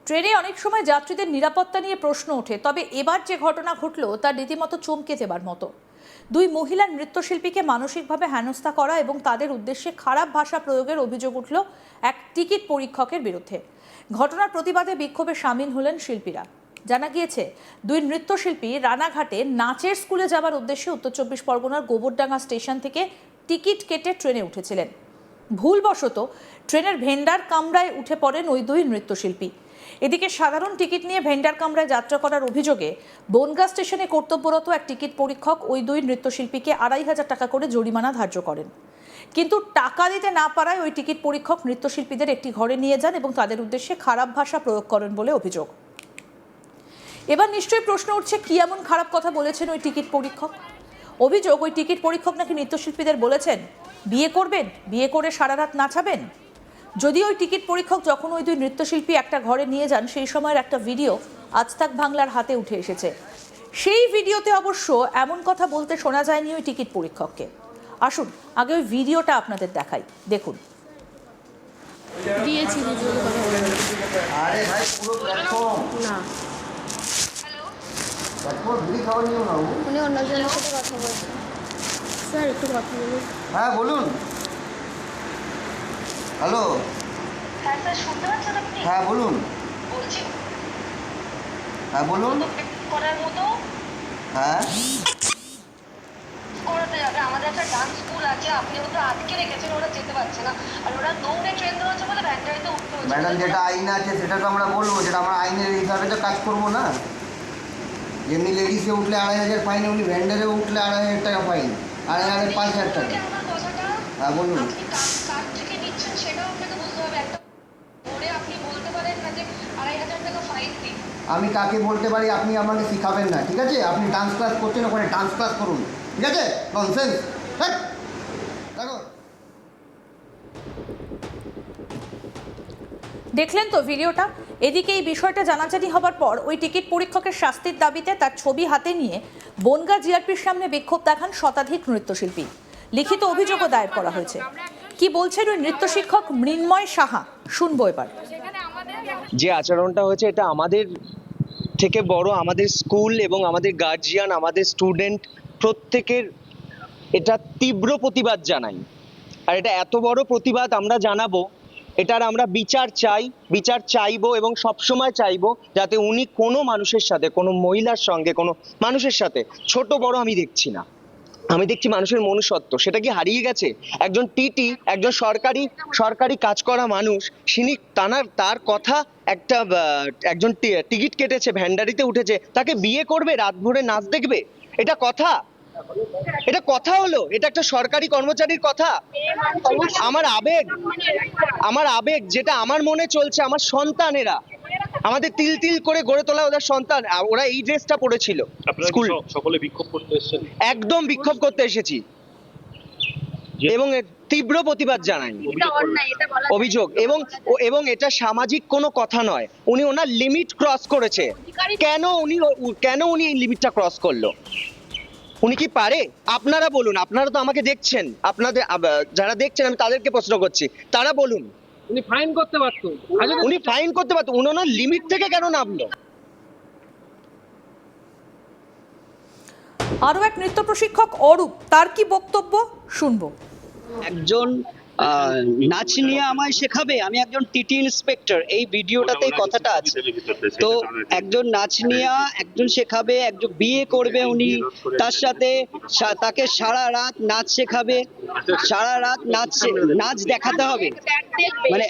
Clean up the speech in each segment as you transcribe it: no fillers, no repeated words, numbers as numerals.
ট্রেনে অনেক সময় যাত্রীদের নিরাপত্তা নিয়ে প্রশ্ন ওঠে, তবে এবার যে ঘটনা ঘটল তা রীতিমতো চমকে দেবার মতো। দুই মহিলা নৃত্যশিল্পীকে মানসিকভাবে হেনস্থা করা এবং তাদের উদ্দেশ্যে খারাপ ভাষা প্রয়োগের অভিযোগ উঠল এক টিকিট পরীক্ষকের বিরুদ্ধে। ঘটনার প্রতিবাদে বিক্ষোভে সামিল হলেন শিল্পীরা। জানা গিয়েছে, দুই নৃত্যশিল্পী রানাঘাটে নাচের স্কুলে যাওয়ার উদ্দেশ্যে উত্তর চব্বিশ পরগনার গোবরডাঙ্গা স্টেশন থেকে টিকিট কেটে ট্রেনে উঠেছিলেন। ভুলবশত ট্রেনের ভেন্ডার কামরায় উঠে পড়েন ওই দুই নৃত্যশিল্পী। এদিকে সাধারণ টিকিট নিয়ে ভেন্ডার কামরায় যাত্রা করার অভিযোগে বনগাঁ স্টেশনে কর্তব্যরত এক টিকিট পরীক্ষক ওই দুই নৃত্যশিল্পীকে 2,500 টাকা করে জরিমানা ধার্য করেন। কিন্তু টাকা দিতে না পারায় ওই টিকিট পরীক্ষক নৃত্যশিল্পীদের একটি ঘরে নিয়ে যান এবং তাদের উদ্দেশ্যে খারাপ ভাষা প্রয়োগ করেন বলে অভিযোগ। এবার নিশ্চয়ই প্রশ্ন উঠছে, কি এমন খারাপ কথা বলেছেন ওই টিকিট পরীক্ষক? অভিযোগ, ওই টিকিট পরীক্ষক নাকি নৃত্যশিল্পীদের বলেছেন বিয়ে করবেন, বিয়ে করে সারা রাত নাচাবেন। যদি ওই টিকিট পরীক্ষক যখন ওই দুই নৃত্যশিল্পী একটা ঘরে নিয়ে যান, সেই সময়ের একটা ভিডিও আজ তাক বাংলার হাতে উঠে এসেছে। সেই ভিডিওতে অবশ্য এমন কথা বলতে শোনা যায়নি ওই টিকিট পরীক্ষককে। আসুন আগে ওই ভিডিওটা আপনাদের দেখাই, দেখুন। দিয়েছি আরে ভাই পুরো প্ল্যাটফর্ম না, প্ল্যাটফর্ম বিড়ি খাবার নিও না। উনি অন্যজনের সাথে কথা বলছেন। স্যার একটু কথা বলুন। হ্যাঁ বলুন। হ্যালো। হ্যাঁ স্যার, শুনতে পাচ্ছেন আপনি? হ্যাঁ বলুন। বলছি হ্যাঁ বলুন। করার মতো হ্যাঁ করাতে যাবে। আমাদের একটা ডান্স স্কুল আছে, আপনি ওটা আটকে রেখেছেন, ওরা যেতে পারছে না। আর ওরা দৌড়ে ট্রেন ধরেছে বলে ভ্যানগাড়িতে উঠতে হচ্ছে। ম্যাডাম, যেটা আইন আছে সেটা তো আমরা বলবো, যেটা আমরা আইনের হিসাবে তো কাজ করবো না। যেমনি লেডিসে উঠলে 2,500 ফাইন, এমনি ভ্যান্ডারে উঠলে 2,500 টাকা ফাইন, 2,500 5,000 টাকা। আমার কথাটা হ্যাঁ বলুন। আপনি কার থেকে নিচ্ছেন সেটাও আপনাকে বুঝতে হবে। একটা ধরে আপনি বলতে পারেন না যে 2,500 টাকা ফাইন দিন। আমি কাকে বলতে পারি আপনি আমাকে শিখাবেন না, ঠিক আছে? আপনি ডান্স ক্লাস করছেন, ওখানে ডান্স ক্লাস করুন, ঠিক আছে? ননসেন্স। হ্যাঁ দেখো। দেখলেন তো ভিডিওটা। এদিকে এই বিষয়টা জানাজানি হবার পর ওই টিকিট পরীক্ষকের শাস্তির দাবিতে তার ছবি হাতে নিয়ে বনগাঁ জিআরপির সামনে বিক্ষোভ দেখান শতাধিক নৃত্যশিল্পী। লিখিত অভিযোগও দায়ের করা হয়েছে। কি বলছেন ওই নৃত্য শিক্ষক মৃন্ময় সাহা, শুনবো এবার। যে আচরণটা হয়েছে, এটা আমাদের থেকে বড় আমাদের স্কুল এবং আমাদের গার্জিয়ান, আমাদের স্টুডেন্ট প্রত্যেকের এটা তীব্র প্রতিবাদ জানাই। আর এটা এত বড় প্রতিবাদ আমরা জানাবো, এটার আমরা বিচার চাইবো এবং সবসময় চাইবো যাতে উনি কোনো মানুষের সাথে, কোনো মহিলার সঙ্গে, কোনো মানুষের সাথে, ছোট বড় আমি দেখছি না, আমি দেখছি মানুষের মনুষ্যত্ব। সেটা কি হারিয়ে গেছে? একজন টিটি, একজন সরকারি কাজ করা মানুষ, তার কথা একজন টিকিট কেটেছে, ভ্যান্ডারিতে উঠেছে, তাকে বিয়ে করবে, রাত ভরে নাচ দেখবে? এটা কথা? এটা কথা হলো? এটা একটা সরকারি কর্মচারীর কথা? আমার আবেগ যেটা আমার মনে চলছে, আমার সন্তানেরা, আমাদের তিল তিল করে গড়ে তোলা ওদের সন্তান, ওরা এই ড্রেসটা পরেছিল স্কুল। সকলে বিক্ষোভ করতে এসেছেন? একদম বিক্ষোভ করতে এসেছি এবং তীব্র প্রতিবাদ জানাই। অভিযোগ এবং এটা সামাজিক কোনো কথা নয়। উনি ওনার লিমিট ক্রস করেছে। কেন উনি এই লিমিটটা ক্রস করলো? উনি কি পারে? আপনারা বলুন, আপনারা তো আমাকে দেখছেন, আপনাদের যারা দেখছেন আমি তাদেরকে প্রশ্ন করছি, তারা বলুন। উনি ফাইন করতে পারতো। উনি ওনার লিমিট থেকে কেন নামলো? আরও এক নৃত্য প্রশিক্ষক অরূপ, তার কি বক্তব্য শুনবো। একজন নাচনিয়া আমায় শেখাবে, আমি একজন টিটি ইন্সপেক্টর, এই ভিডিওটাতে কথাটা আছে। তো একজন নাচনিয়া একজন শেখাবে, একজন বিয়ে করবে উনি, তার সাথে তাকে সারা রাত নাচ শেখাবে, সারা রাত নাচ দেখাতে হবে। মানে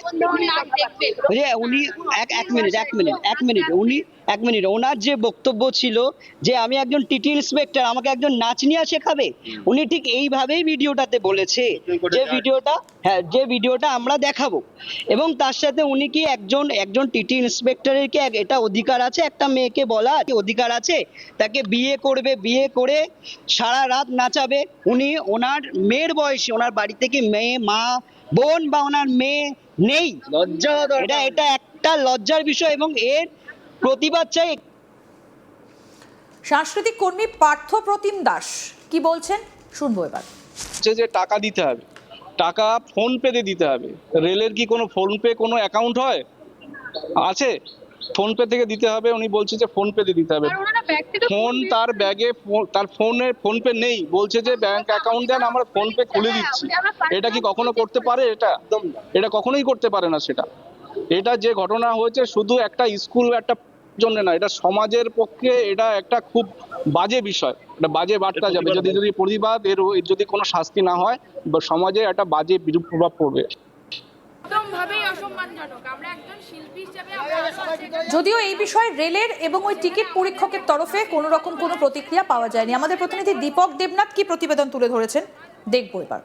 উনি এক মিনিট ওনার যে বক্তব্য ছিল যে আমি একজন টিটি ইন্সপেক্টর, আমাকে একজন নাচনিয়া শেখাবে, উনি ঠিক এইভাবেই ভিডিওটাতে বলেছে, যে ভিডিওটা আমরা দেখাবো। এবং তার সাথে উনি কি একজন টিটি ইন্সপেক্টরের কি এটা অধিকার আছে একটা মেয়েকে বলা অধিকার আছে তাকে বিয়ে করবে, বিয়ে করে সারা রাত নাচাবে? উনি ওনার মেয়ের বয়সে, ওনার বাড়িতে কি মেয়ে, মা, বোন বা ওনার মেয়ে নেই? লজ্জা, এটা একটা লজ্জার বিষয় এবং এর প্রতিবাদ চাই। সাংস্কৃতিক কর্মী পার্থ প্রতিম দাস কি বলছেন শুনবো এবার। যে টাকা দিতে হবে, টাকা ফোন পে তে দিতে হবে। রেলের কি কোনো ফোন পে কোনো অ্যাকাউন্ট হয়? আছে? ফোনপে থেকে দিতে হবে, উনি বলছে যে ফোনপে দিয়ে দিতে হবে। ফোন তার ব্যাগে, তার ফোনপে নেই, বলছে যে ব্যাংক অ্যাকাউন্ট দেন, আমরা ফোনপে খুলে দিচ্ছি। এটা কি কখনো করতে পারে? এটা কখনোই করতে পারে না। এটা যে ঘটনা হয়েছে শুধু একটা স্কুল একটা জন্য না, এটা সমাজের পক্ষে এটা একটা খুব বাজে বিষয়, এটা বাজে বার্তা যাবে। যদি প্রতিবাদ এর যদি কোনো শাস্তি না হয়, সমাজে একটা বাজে বিরূপ প্রভাব পড়বে। যদিও এই বিষয়ে রেলের এবং ওই টিকিট পরীক্ষকের তরফে কোনো রকম কোনো প্রতিক্রিয়া পাওয়া যায়নি। আমাদের প্রতিনিধি দীপক দেবনাথ কি প্রতিবেদন তুলে ধরেছেন দেখবো এবার।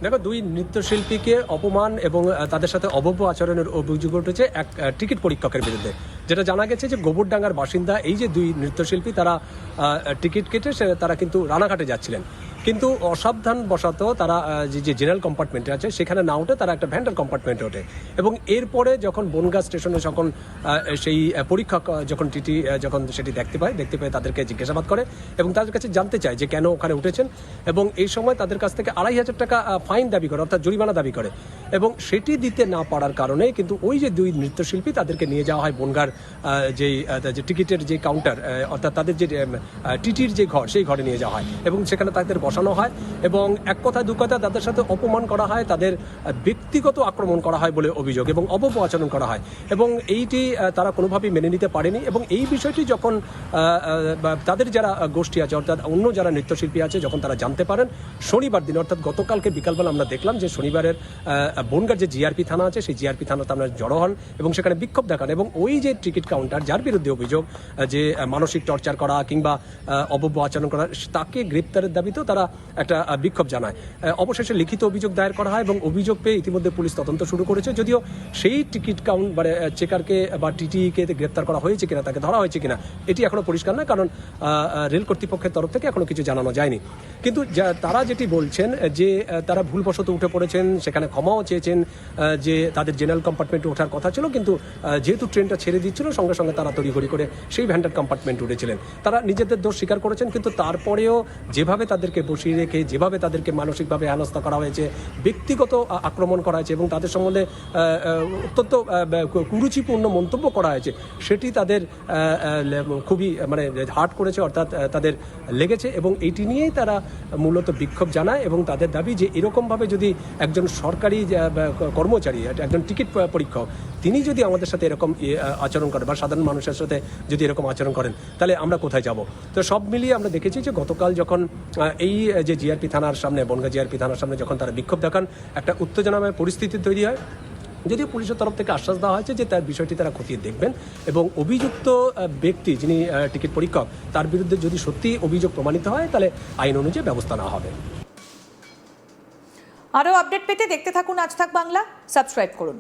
দেখো, দুই নৃত্যশিল্পীকে অপমান এবং তাদের সাথে অভব্য আচরণের অভিযোগ উঠেছে এক টিকিট পরীক্ষকের বিরুদ্ধে। যেটা জানা গেছে যে গোবরডাঙ্গার বাসিন্দা এই যে দুই নৃত্যশিল্পী, তারা টিকিট কেটে তারা কিন্তু রানাঘাটে যাচ্ছিলেন, কিন্তু অসাবধানবশত তারা যে জেনারেল কম্পার্টমেন্টে আছে সেখানে না উঠে তারা একটা ভ্যান্ডার কম্পার্টমেন্টে ওঠে। এবং এরপরে যখন বনগাঁ স্টেশনে যখন সেই পরীক্ষক যখন টিটি যখন সেটি দেখতে পায় তাদেরকে জিজ্ঞাসাবাদ করে এবং তাদের কাছে জানতে চায় যে কেন ওখানে উঠেছেন, এবং এই সময় তাদের কাছ থেকে 2,500 টাকা ফাইন দাবি করে, অর্থাৎ জরিমানা দাবি করে। এবং সেটি দিতে না পারার কারণে কিন্তু ওই যে দুই নৃত্যশিল্পী তাদেরকে নিয়ে যাওয়া হয় বনগাঁর যে টিকিটের যে কাউন্টার, অর্থাৎ তাদের যে টিটির যে ঘর, সেই ঘরে নিয়ে যাওয়া হয় এবং সেখানে তাদের বসানো হয় এবং এক কথা দু কথা তাদের সাথে অপমান করা হয়, তাদের ব্যক্তিগত আক্রমণ করা হয় বলে অভিযোগ এবং অভব্য আচরণ করা হয়। এবং এইটি তারা কোনোভাবেই মেনে নিতে পারেনি এবং এই বিষয়টি যখন তাদের যারা গোষ্ঠী আছে, অর্থাৎ অন্য যারা নৃত্যশিল্পী আছে, যখন তারা জানতে পারেন শনিবার দিন, অর্থাৎ গতকালকে বিকালবেলা আমরা দেখলাম যে শনিবারের বনগাঁর যে জিআরপি থানা আছে সেই জিআরপি থানাতে আমরা জড়ো হন এবং সেখানে বিক্ষোভ দেখান এবং ওই যে টিকিট কাউন্টার যার বিরুদ্ধে অভিযোগ যে মানসিক টর্চার করা কিংবা অভব্য আচরণ করা, তাকে গ্রেপ্তারের দাবিতেও তারা একটা বিক্ষোভ জানায়। অবশেষে লিখিত অভিযোগ দায়ের করা হয় এবং অভিযোগ পেয়ে ইতিমধ্যে পুলিশ তদন্ত শুরু করেছে। যদিও সেই টিকিট চেকারকে বা টিটিকে গ্রেপ্তার করা হয়েছে কিনা, তাকে ধরা হয়েছে কিনা, এটি এখনো পরিষ্কার নয়, কারণ রেল কর্তৃপক্ষের তরফ থেকে এখনো কিছু জানানো যায়নি। কিন্তু তারা যেটি বলছেন যে তারা ভুলবশত উঠে পড়েছেন, সেখানে ক্ষমাও চেয়েছেন যে তাদের জেনারেল কম্পার্টমেন্টে ওঠার কথা ছিল, কিন্তু যেহেতু ট্রেনটা ছেড়ে দিচ্ছিল সঙ্গে সঙ্গে তারা তড়িঘড়ি করে সেই ভ্যান্ডার কম্পার্টমেন্টে উঠেছিলেন। তারা নিজেদের দোষ স্বীকার করেছেন, কিন্তু তারপরেও যেভাবে তাদেরকে বসিয়ে রেখে, যেভাবে তাদেরকে মানসিকভাবে হেনস্থা করা হয়েছে, ব্যক্তিগত আক্রমণ করা হয়েছে এবং তাদের সম্বন্ধে অত্যন্ত কুরুচিপূর্ণ মন্তব্য করা হয়েছে, সেটি তাদের খুবই হার্ট করেছে, অর্থাৎ তাদের লেগেছে এবং এইটি নিয়েই তারা মূলত বিক্ষোভ জানায় এবং তাদের দাবি যে এরকমভাবে যদি একজন সরকারি কর্মচারী, একজন টিকিট পরীক্ষক, তিনি যদি আমাদের সাথে এরকম আচরণ করেন বা সাধারণ মানুষের সাথে যদি এরকম আচরণ করেন, তাহলে আমরা কোথায় যাব। তো সব মিলিয়ে আমরা দেখেছি যে গতকাল যখন এই যে জিআরপি থানার সামনে, বনগাঁ জিআরপি থানার সামনে যখন তারা বিক্ষোভ দেখান, একটা উত্তেজনাময় পরিস্থিতি তৈরি হয়। যদিও পুলিশের তরফ থেকে আশ্বাস দেওয়া হয়েছে যে তার বিষয়টি তারা খতিয়ে দেখবেন এবং অভিযুক্ত ব্যক্তি যিনি টিকিট পরীক্ষক, তার বিরুদ্ধে যদি সত্যি অভিযোগ প্রমাণিত হয় তাহলে আইন অনুযায়ী ব্যবস্থা নেওয়া হবে। আরও আপডেট পেতে দেখতে থাকুন আজ তাক বাংলা, সাবস্ক্রাইব করুন।